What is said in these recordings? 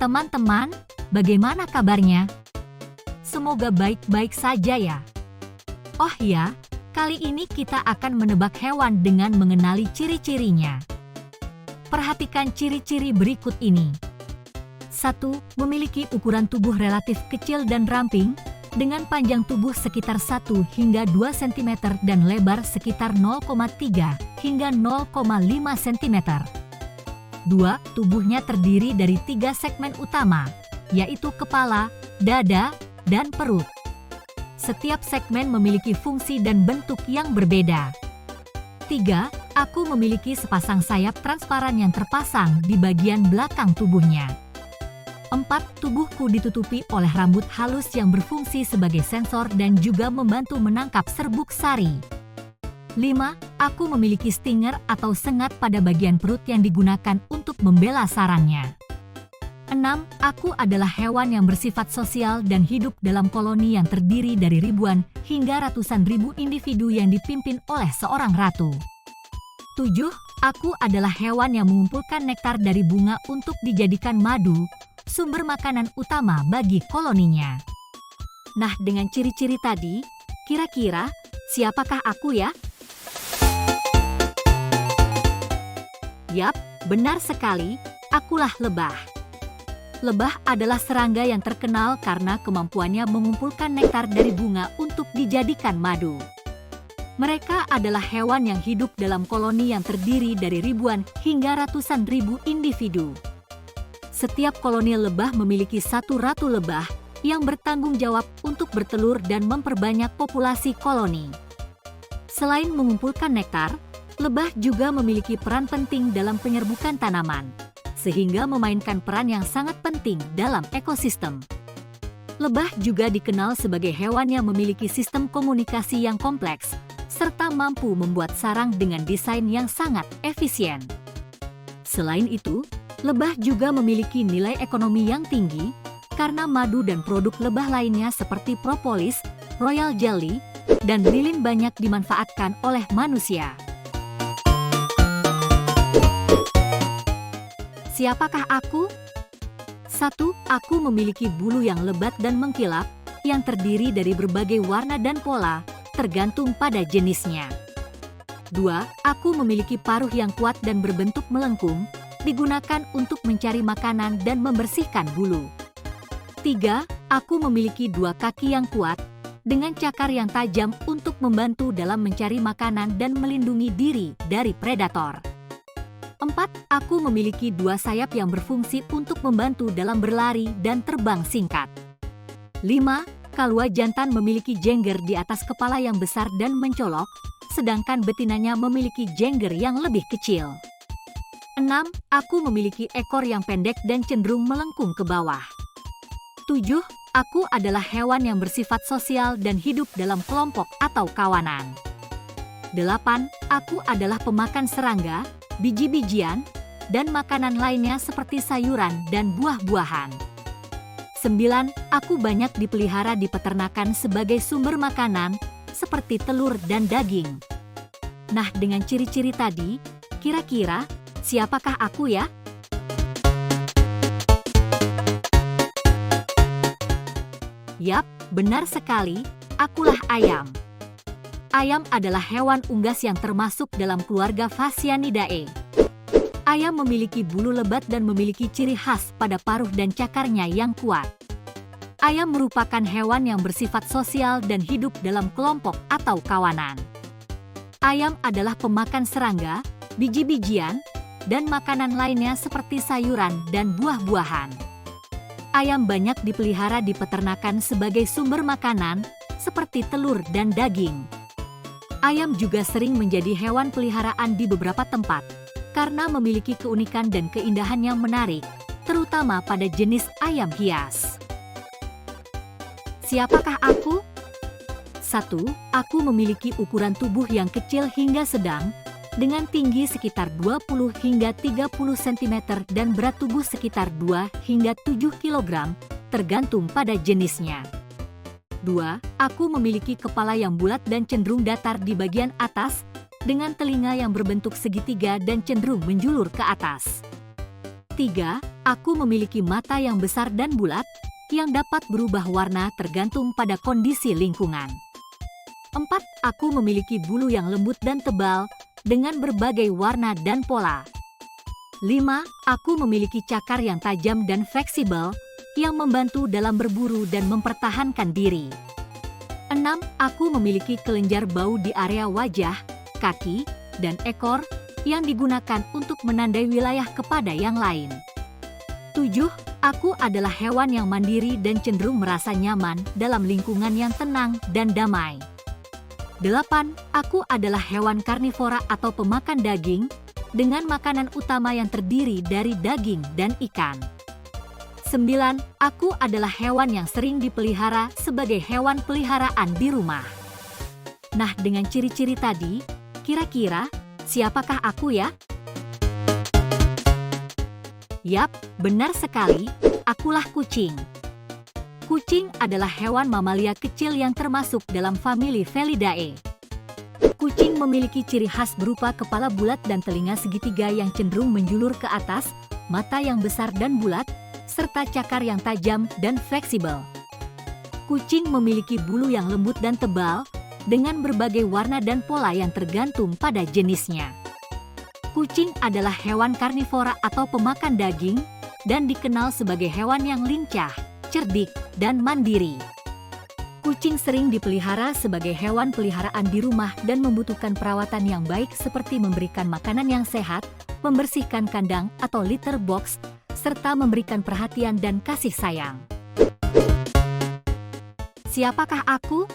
Teman-teman, bagaimana kabarnya? Semoga baik-baik saja ya. Oh ya, kali ini kita akan menebak hewan dengan mengenali ciri-cirinya. Perhatikan ciri-ciri berikut ini. 1. Memiliki ukuran tubuh relatif kecil dan ramping, dengan panjang tubuh sekitar 1 hingga 2 cm dan lebar sekitar 0,3 hingga 0,5 cm. 2. Tubuhnya terdiri dari 3 segmen utama, yaitu kepala, dada, dan perut. Setiap segmen memiliki fungsi dan bentuk yang berbeda. 3. Aku memiliki sepasang sayap transparan yang terpasang di bagian belakang tubuhnya. 4. Tubuhku ditutupi oleh rambut halus yang berfungsi sebagai sensor dan juga membantu menangkap serbuk sari. 5. Aku memiliki stinger atau sengat pada bagian perut yang digunakan untuk membela sarangnya. 6. Aku adalah hewan yang bersifat sosial dan hidup dalam koloni yang terdiri dari ribuan hingga ratusan ribu individu yang dipimpin oleh seorang ratu. 7. Aku adalah hewan yang mengumpulkan nektar dari bunga untuk dijadikan madu, sumber makanan utama bagi koloninya. Nah, dengan ciri-ciri tadi, kira-kira siapakah aku ya? Yap, benar sekali, akulah lebah. Lebah adalah serangga yang terkenal karena kemampuannya mengumpulkan nektar dari bunga untuk dijadikan madu. Mereka adalah hewan yang hidup dalam koloni yang terdiri dari ribuan hingga ratusan ribu individu. Setiap koloni lebah memiliki satu ratu lebah yang bertanggung jawab untuk bertelur dan memperbanyak populasi koloni. Selain mengumpulkan nektar, lebah juga memiliki peran penting dalam penyerbukan tanaman, sehingga memainkan peran yang sangat penting dalam ekosistem. Lebah juga dikenal sebagai hewan yang memiliki sistem komunikasi yang kompleks, serta mampu membuat sarang dengan desain yang sangat efisien. Selain itu, lebah juga memiliki nilai ekonomi yang tinggi, karena madu dan produk lebah lainnya seperti propolis, royal jelly, dan lilin banyak dimanfaatkan oleh manusia. Siapakah aku? 1. Aku memiliki bulu yang lebat dan mengkilap, yang terdiri dari berbagai warna dan pola, tergantung pada jenisnya. 2. Aku memiliki paruh yang kuat dan berbentuk melengkung, digunakan untuk mencari makanan dan membersihkan bulu. 3. Aku memiliki 2 kaki yang kuat, dengan cakar yang tajam untuk membantu dalam mencari makanan dan melindungi diri dari predator. 4. Aku memiliki 2 sayap yang berfungsi untuk membantu dalam berlari dan terbang singkat. 5. Kalua jantan memiliki jengger di atas kepala yang besar dan mencolok, sedangkan betinanya memiliki jengger yang lebih kecil. 6. Aku memiliki ekor yang pendek dan cenderung melengkung ke bawah. 7. Aku adalah hewan yang bersifat sosial dan hidup dalam kelompok atau kawanan. 8. Aku adalah pemakan serangga, biji-bijian, dan makanan lainnya seperti sayuran dan buah-buahan. 9. Aku banyak dipelihara di peternakan sebagai sumber makanan, seperti telur dan daging. Nah, dengan ciri-ciri tadi, kira-kira siapakah aku ya? Yap, benar sekali, akulah ayam. Ayam adalah hewan unggas yang termasuk dalam keluarga Phasianidae. Ayam memiliki bulu lebat dan memiliki ciri khas pada paruh dan cakarnya yang kuat. Ayam merupakan hewan yang bersifat sosial dan hidup dalam kelompok atau kawanan. Ayam adalah pemakan serangga, biji-bijian, dan makanan lainnya seperti sayuran dan buah-buahan. Ayam banyak dipelihara di peternakan sebagai sumber makanan, seperti telur dan daging. Ayam juga sering menjadi hewan peliharaan di beberapa tempat, karena memiliki keunikan dan keindahan yang menarik, terutama pada jenis ayam hias. Siapakah aku? 1. Aku memiliki ukuran tubuh yang kecil hingga sedang, dengan tinggi sekitar 20 hingga 30 cm dan berat tubuh sekitar 2 hingga 7 kg, tergantung pada jenisnya. 2. Aku memiliki kepala yang bulat dan cenderung datar di bagian atas, dengan telinga yang berbentuk segitiga dan cenderung menjulur ke atas. 3. Aku memiliki mata yang besar dan bulat, yang dapat berubah warna tergantung pada kondisi lingkungan. 4. Aku memiliki bulu yang lembut dan tebal, dengan berbagai warna dan pola. 5. Aku memiliki cakar yang tajam dan fleksibel, yang membantu dalam berburu dan mempertahankan diri. 6. Aku memiliki kelenjar bau di area wajah, kaki, dan ekor, yang digunakan untuk menandai wilayah kepada yang lain. 7. Aku adalah hewan yang mandiri dan cenderung merasa nyaman dalam lingkungan yang tenang dan damai. 8. Aku adalah hewan karnivora atau pemakan daging, dengan makanan utama yang terdiri dari daging dan ikan. 9. Aku adalah hewan yang sering dipelihara sebagai hewan peliharaan di rumah. Nah, dengan ciri-ciri tadi, kira-kira siapakah aku ya? Yap, benar sekali, akulah kucing. Kucing adalah hewan mamalia kecil yang termasuk dalam famili Felidae. Kucing memiliki ciri khas berupa kepala bulat dan telinga segitiga yang cenderung menjulur ke atas, mata yang besar dan bulat, serta cakar yang tajam dan fleksibel. Kucing memiliki bulu yang lembut dan tebal, dengan berbagai warna dan pola yang tergantung pada jenisnya. Kucing adalah hewan karnivora atau pemakan daging, dan dikenal sebagai hewan yang lincah, cerdik, dan mandiri. Kucing sering dipelihara sebagai hewan peliharaan di rumah dan membutuhkan perawatan yang baik seperti memberikan makanan yang sehat, membersihkan kandang atau litter box, serta memberikan perhatian dan kasih sayang. Siapakah aku?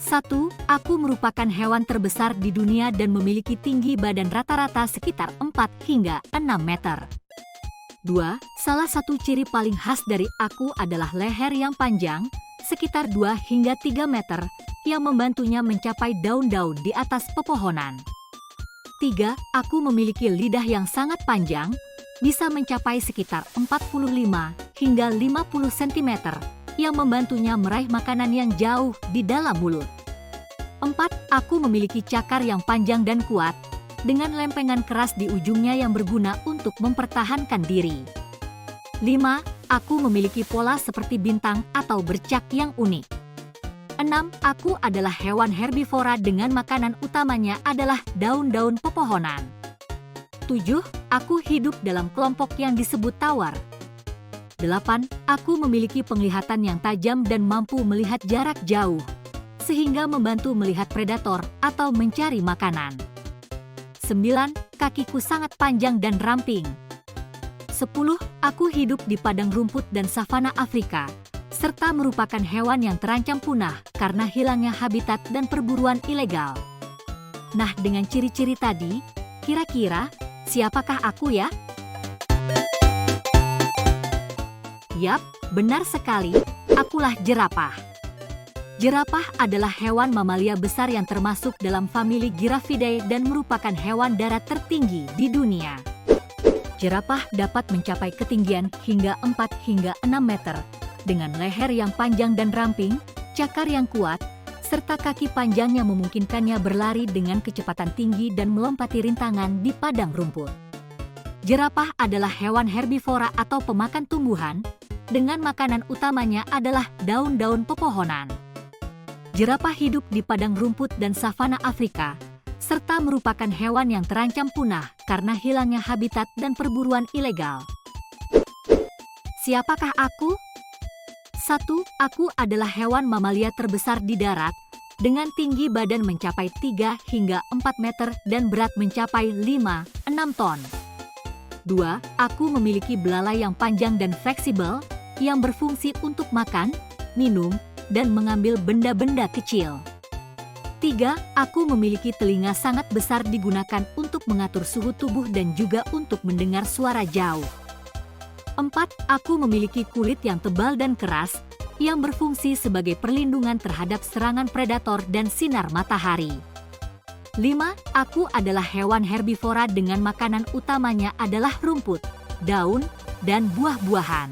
1. Aku merupakan hewan terbesar di dunia dan memiliki tinggi badan rata-rata sekitar 4 hingga 6 meter. 2. Salah satu ciri paling khas dari aku adalah leher yang panjang, sekitar 2 hingga 3 meter, yang membantunya mencapai daun-daun di atas pepohonan. 3. Aku memiliki lidah yang sangat panjang, bisa mencapai sekitar 45 hingga 50 cm, yang membantunya meraih makanan yang jauh di dalam mulut. 4. Aku memiliki cakar yang panjang dan kuat, dengan lempengan keras di ujungnya yang berguna untuk mempertahankan diri. 5. Aku memiliki pola seperti bintang atau bercak yang unik. 6. Aku adalah hewan herbivora dengan makanan utamanya adalah daun-daun pepohonan. 7. Aku hidup dalam kelompok yang disebut tawar. 8. Aku memiliki penglihatan yang tajam dan mampu melihat jarak jauh, sehingga membantu melihat predator atau mencari makanan. 9. Kakiku sangat panjang dan ramping. 10. Aku hidup di padang rumput dan savana Afrika, serta merupakan hewan yang terancam punah karena hilangnya habitat dan perburuan ilegal. Nah, dengan ciri-ciri tadi, kira-kira siapakah aku ya? Yap, benar sekali, akulah jerapah. Jerapah adalah hewan mamalia besar yang termasuk dalam famili Giraffidae dan merupakan hewan darat tertinggi di dunia. Jerapah dapat mencapai ketinggian hingga 4 hingga 6 meter, dengan leher yang panjang dan ramping, cakar yang kuat, serta kaki panjang yang memungkinkannya berlari dengan kecepatan tinggi dan melompati rintangan di padang rumput. Jerapah adalah hewan herbivora atau pemakan tumbuhan, dengan makanan utamanya adalah daun-daun pepohonan. Jerapah hidup di padang rumput dan savana Afrika, serta merupakan hewan yang terancam punah karena hilangnya habitat dan perburuan ilegal. Siapakah aku? 1. Aku adalah hewan mamalia terbesar di darat, dengan tinggi badan mencapai 3 hingga 4 meter dan berat mencapai 5-6 ton. 2. Aku memiliki belalai yang panjang dan fleksibel, yang berfungsi untuk makan, minum, dan mengambil benda-benda kecil. 3. Aku memiliki telinga sangat besar digunakan untuk mengatur suhu tubuh dan juga untuk mendengar suara jauh. 4. Aku memiliki kulit yang tebal dan keras, yang berfungsi sebagai perlindungan terhadap serangan predator dan sinar matahari. 5. Aku adalah hewan herbivora dengan makanan utamanya adalah rumput, daun, dan buah-buahan.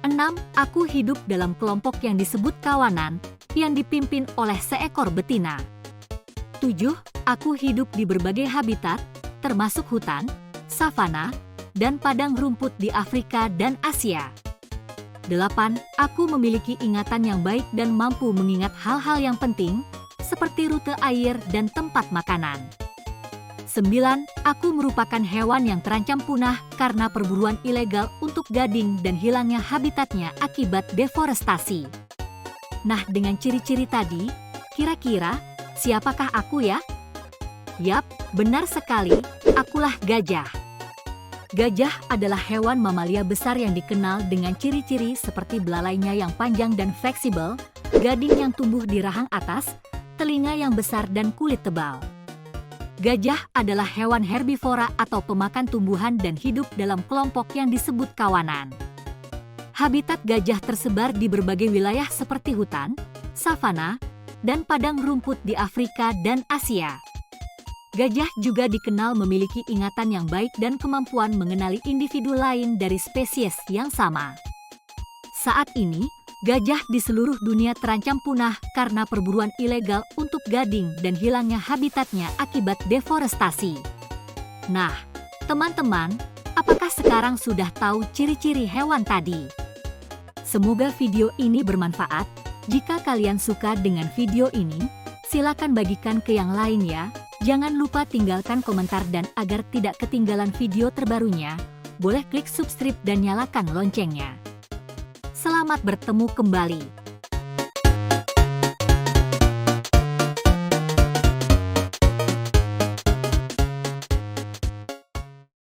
6. Aku hidup dalam kelompok yang disebut kawanan, yang dipimpin oleh seekor betina. 7. Aku hidup di berbagai habitat, termasuk hutan, savana, dan padang rumput di Afrika dan Asia. 8. Aku memiliki ingatan yang baik dan mampu mengingat hal-hal yang penting, seperti rute air dan tempat makanan. 9. Aku merupakan hewan yang terancam punah karena perburuan ilegal untuk gading dan hilangnya habitatnya akibat deforestasi. Nah, dengan ciri-ciri tadi, kira-kira siapakah aku ya? Yap, benar sekali, akulah gajah. Gajah adalah hewan mamalia besar yang dikenal dengan ciri-ciri seperti belalainya yang panjang dan fleksibel, gading yang tumbuh di rahang atas, telinga yang besar dan kulit tebal. Gajah adalah hewan herbivora atau pemakan tumbuhan dan hidup dalam kelompok yang disebut kawanan. Habitat gajah tersebar di berbagai wilayah seperti hutan, savana, dan padang rumput di Afrika dan Asia. Gajah juga dikenal memiliki ingatan yang baik dan kemampuan mengenali individu lain dari spesies yang sama. Saat ini, gajah di seluruh dunia terancam punah karena perburuan ilegal untuk gading dan hilangnya habitatnya akibat deforestasi. Nah, teman-teman, apakah sekarang sudah tahu ciri-ciri hewan tadi? Semoga video ini bermanfaat. Jika kalian suka dengan video ini, silakan bagikan ke yang lain ya. Jangan lupa tinggalkan komentar dan agar tidak ketinggalan video terbarunya, boleh klik subscribe dan nyalakan loncengnya. Selamat bertemu kembali.